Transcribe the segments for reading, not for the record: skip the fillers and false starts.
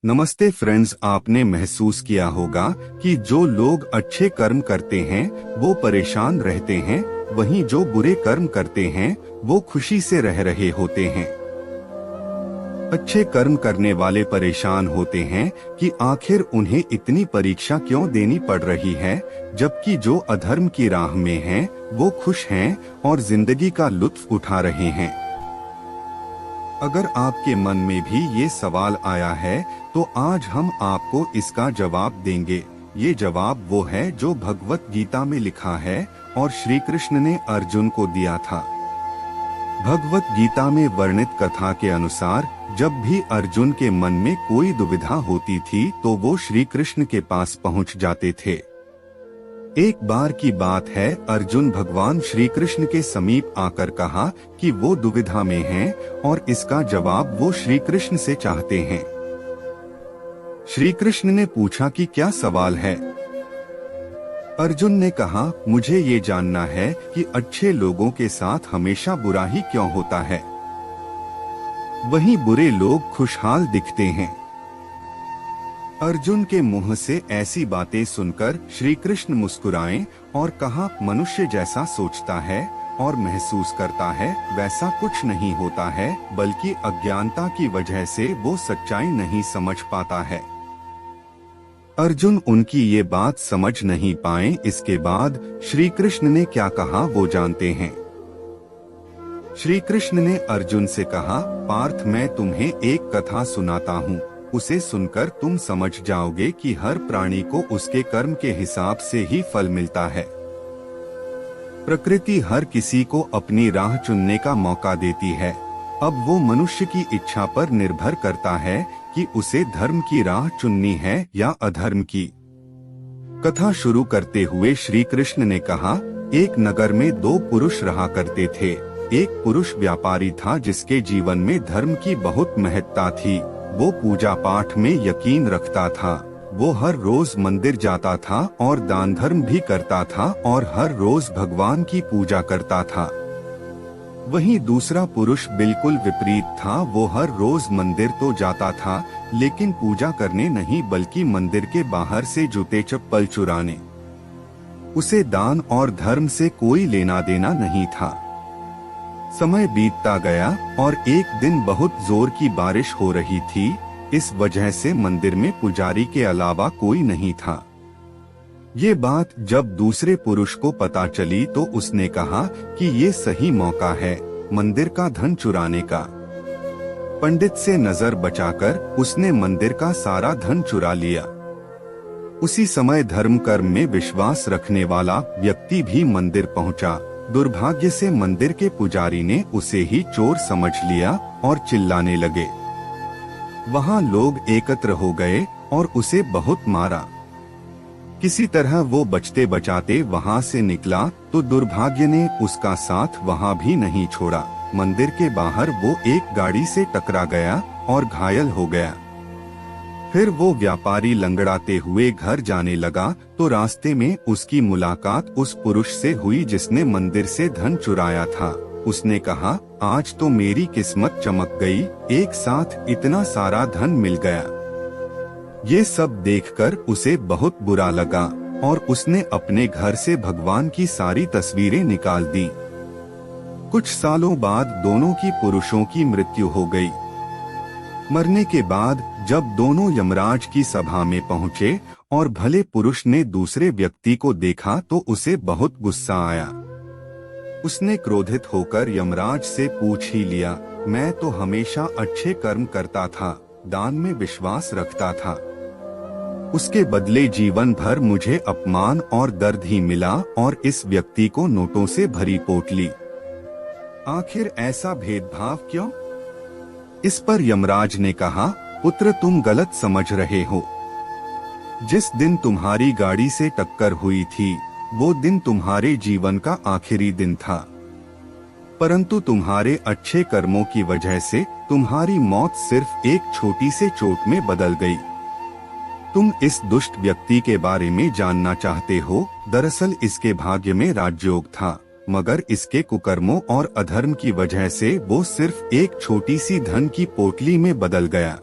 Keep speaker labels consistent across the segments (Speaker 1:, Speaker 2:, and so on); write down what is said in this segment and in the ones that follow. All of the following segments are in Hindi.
Speaker 1: नमस्ते फ्रेंड्स, आपने महसूस किया होगा कि जो लोग अच्छे कर्म करते हैं वो परेशान रहते हैं, वहीं जो बुरे कर्म करते हैं वो खुशी से रह रहे होते हैं। अच्छे कर्म करने वाले परेशान होते हैं कि आखिर उन्हें इतनी परीक्षा क्यों देनी पड़ रही है, जबकि जो अधर्म की राह में हैं वो खुश हैं और जिंदगी का लुत्फ उठा रहे हैं। अगर आपके मन में भी ये सवाल आया है तो आज हम आपको इसका जवाब देंगे। ये जवाब वो है जो भगवत गीता में लिखा है और श्री कृष्ण ने अर्जुन को दिया था। भगवत गीता में वर्णित कथा के अनुसार जब भी अर्जुन के मन में कोई दुविधा होती थी तो वो श्री कृष्ण के पास पहुंच जाते थे। एक बार की बात है, अर्जुन भगवान श्री कृष्ण के समीप आकर कहा कि वो दुविधा में हैं और इसका जवाब वो श्री कृष्ण से चाहते हैं। श्री कृष्ण ने पूछा कि क्या सवाल है। अर्जुन ने कहा, मुझे ये जानना है कि अच्छे लोगों के साथ हमेशा बुरा ही क्यों होता है, वहीं बुरे लोग खुशहाल दिखते हैं। अर्जुन के मुंह से ऐसी बातें सुनकर श्री कृष्ण मुस्कुराए और कहा, मनुष्य जैसा सोचता है और महसूस करता है वैसा कुछ नहीं होता है, बल्कि अज्ञानता की वजह से वो सच्चाई नहीं समझ पाता है। अर्जुन उनकी ये बात समझ नहीं पाए। इसके बाद श्री कृष्ण ने क्या कहा वो जानते हैं। श्री कृष्ण ने अर्जुन से कहा, पार्थ, मैं तुम्हें एक कथा सुनाता हूँ, उसे सुनकर तुम समझ जाओगे कि हर प्राणी को उसके कर्म के हिसाब से ही फल मिलता है। प्रकृति हर किसी को अपनी राह चुनने का मौका देती है। अब वो मनुष्य की इच्छा पर निर्भर करता है कि उसे धर्म की राह चुननी है या अधर्म की। कथा शुरू करते हुए श्री कृष्ण ने कहा, एक नगर में दो पुरुष रहा करते थे। एक पुरुष व्यापारी था जिसके जीवन में धर्म की बहुत महत्ता थी। वो पूजा पाठ में यकीन रखता था। वो हर रोज मंदिर जाता था और दान धर्म भी करता था और हर रोज भगवान की पूजा करता था। वहीं दूसरा पुरुष बिल्कुल विपरीत था। वो हर रोज मंदिर तो जाता था लेकिन पूजा करने नहीं, बल्कि मंदिर के बाहर से जूते चप्पल चुराने। उसे दान और धर्म से कोई लेना देना नहीं था। समय बीतता गया और एक दिन बहुत जोर की बारिश हो रही थी। इस वजह से मंदिर में पुजारी के अलावा कोई नहीं था। ये बात जब दूसरे पुरुष को पता चली तो उसने कहा कि ये सही मौका है मंदिर का धन चुराने का। पंडित से नजर बचाकर उसने मंदिर का सारा धन चुरा लिया। उसी समय धर्म कर्म में विश्वास रखने वाला व्यक्ति भी मंदिर पहुंचा। दुर्भाग्य से मंदिर के पुजारी ने उसे ही चोर समझ लिया और चिल्लाने लगे। वहां लोग एकत्र हो गए और उसे बहुत मारा। किसी तरह वो बचते बचाते वहां से निकला तो दुर्भाग्य ने उसका साथ वहां भी नहीं छोड़ा। मंदिर के बाहर वो एक गाड़ी से टकरा गया और घायल हो गया। फिर वो व्यापारी लंगड़ाते हुए घर जाने लगा तो रास्ते में उसकी मुलाकात उस पुरुष से हुई जिसने मंदिर से धन चुराया था। उसने कहा, आज तो मेरी किस्मत चमक गई, एक साथ इतना सारा धन मिल गया। ये सब देखकर उसे बहुत बुरा लगा और उसने अपने घर से भगवान की सारी तस्वीरें निकाल दी। कुछ सालों बाद दोनों की पुरुषों की मृत्यु हो गई। मरने के बाद जब दोनों यमराज की सभा में पहुंचे और भले पुरुष ने दूसरे व्यक्ति को देखा तो उसे बहुत गुस्सा आया। उसने क्रोधित होकर यमराज से पूछ ही लिया, मैं तो हमेशा अच्छे कर्म करता था, दान में विश्वास रखता था, उसके बदले जीवन भर मुझे अपमान और दर्द ही मिला और इस व्यक्ति को नोटों से भरी पोटली। आखिर ऐसा भेदभाव क्यों? इस पर यमराज ने कहा, पुत्र, तुम गलत समझ रहे हो। जिस दिन तुम्हारी गाड़ी से टक्कर हुई थी वो दिन तुम्हारे जीवन का आखिरी दिन था, परंतु तुम्हारे अच्छे कर्मों की वजह से तुम्हारी मौत सिर्फ एक छोटी से चोट में बदल गई। तुम इस दुष्ट व्यक्ति के बारे में जानना चाहते हो। दरअसल इसके भाग्य में राजयोग था, मगर इसके कुकर्मों और अधर्म की वजह से वो सिर्फ एक छोटी सी धन की पोटली में बदल गया।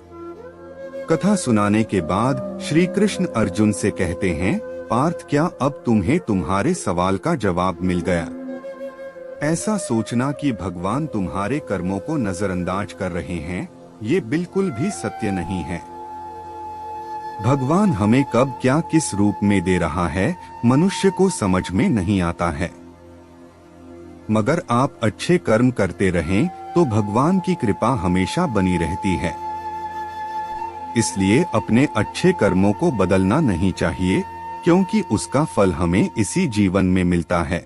Speaker 1: कथा सुनाने के बाद श्री कृष्ण अर्जुन से कहते हैं, पार्थ क्या अब तुम्हें तुम्हारे सवाल का जवाब मिल गया? ऐसा सोचना कि भगवान तुम्हारे कर्मों को नजरअंदाज कर रहे हैं, ये बिल्कुल भी सत्य नहीं है। भगवान हमें कब क्या किस रूप में दे रहा है, मनुष्य को समझ में नहीं आता है। मगर आप अच्छे कर्म करते रहें तो भगवान की कृपा हमेशा बनी रहती है। इसलिए अपने अच्छे कर्मों को बदलना नहीं चाहिए, क्योंकि उसका फल हमें इसी जीवन में मिलता है।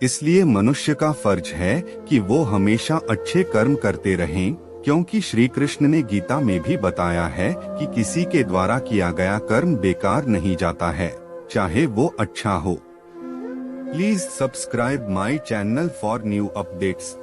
Speaker 1: इसलिए मनुष्य का फर्ज है कि वो हमेशा अच्छे कर्म करते रहें, क्योंकि श्री कृष्ण ने गीता में भी बताया है कि किसी के द्वारा किया गया कर्म बेकार नहीं जाता है, चाहे वो अच्छा हो। Please subscribe my channel for new updates.